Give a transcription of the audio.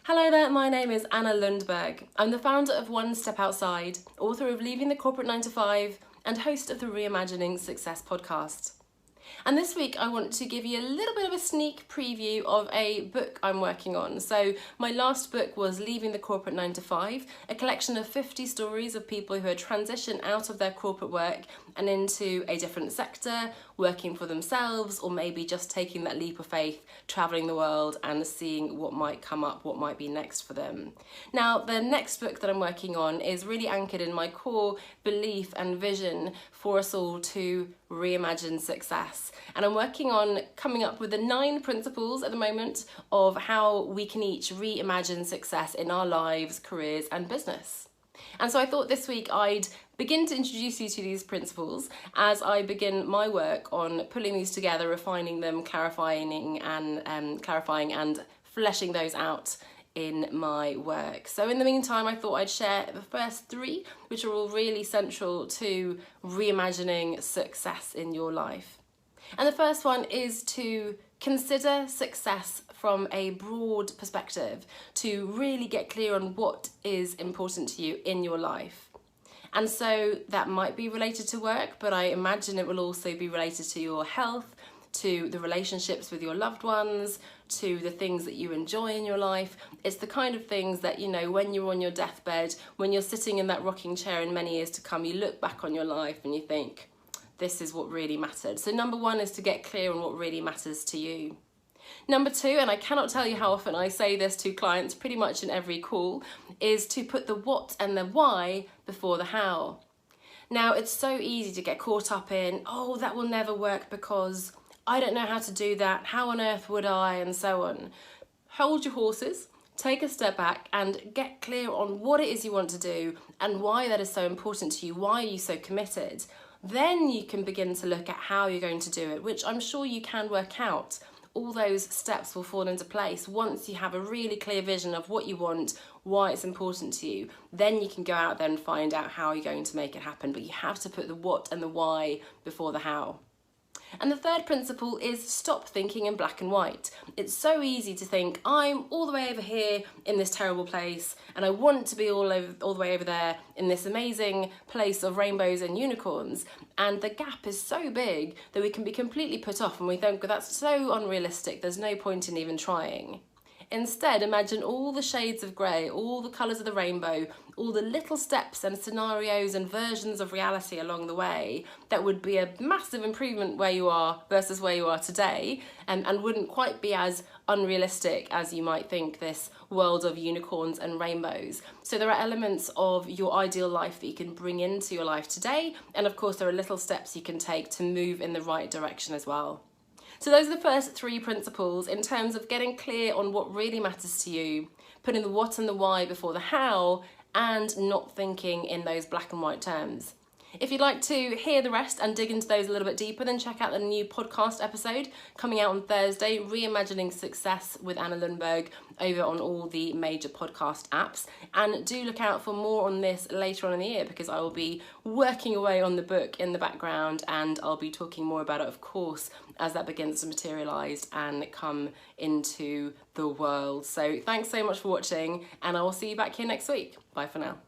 Hello there, my name is Anna Lundberg. I'm the founder of One Step Outside, author of Leaving the Corporate 9 to 5, and host of the Reimagining Success podcast. And this week I want to give you a little bit of a sneak preview of a book I'm working on. So my last book was Leaving the Corporate 9 to 5, a collection of 50 stories of people who had transitioned out of their corporate work and into a different sector, working for themselves, or maybe just taking that leap of faith, traveling the world and seeing what might come up, what might be next for them. Now, the next book that I'm working on is really anchored in my core belief and vision for us all to reimagine success. And I'm working on coming up with the 9 principles at the moment of how we can each reimagine success in our lives, careers, and business. And so I thought this week I'd begin to introduce you to these principles as I begin my work on pulling these together, refining them, clarifying and fleshing those out in my work. So in the meantime, I thought I'd share the first 3, which are all really central to reimagining success in your life. And the first one is to consider success from a broad perspective, to really get clear on what is important to you in your life. And so that might be related to work, but I imagine it will also be related to your health, to the relationships with your loved ones, to the things that you enjoy in your life. It's the kind of things that, you know, when you're on your deathbed, when you're sitting in that rocking chair in many years to come, you look back on your life and you think, this is what really mattered. So number 1 is to get clear on what really matters to you. Number 2, and I cannot tell you how often I say this to clients pretty much in every call, is to put the what and the why before the how. Now, it's so easy to get caught up in, oh, that will never work because I don't know how to do that, how on earth would I, and so on. Hold your horses, take a step back and get clear on what it is you want to do and why that is so important to you, why are you so committed. Then you can begin to look at how you're going to do it, which I'm sure you can work out. All those steps will fall into place once you have a really clear vision of what you want, why it's important to you. Then you can go out there and find out how you're going to make it happen, but you have to put the what and the why before the how. And the third principle is stop thinking in black and white. It's so easy to think, I'm all the way over here in this terrible place and I want to be all the way over there in this amazing place of rainbows and unicorns. And the gap is so big that we can be completely put off and we think, well, that's so unrealistic, there's no point in even trying. Instead, imagine all the shades of grey, all the colours of the rainbow, all the little steps and scenarios and versions of reality along the way that would be a massive improvement where you are versus where you are today, and wouldn't quite be as unrealistic as you might think, this world of unicorns and rainbows. So there are elements of your ideal life that you can bring into your life today, and of course there are little steps you can take to move in the right direction as well. So those are the first 3 principles in terms of getting clear on what really matters to you, putting the what and the why before the how, and not thinking in those black and white terms. If you'd like to hear the rest and dig into those a little bit deeper, then check out the new podcast episode coming out on Thursday, Reimagining Success with Anna Lundberg, over on all the major podcast apps. And do look out for more on this later on in the year, because I will be working away on the book in the background and I'll be talking more about it, of course, as that begins to materialise and come into the world. So thanks so much for watching, and I will see you back here next week. Bye for now.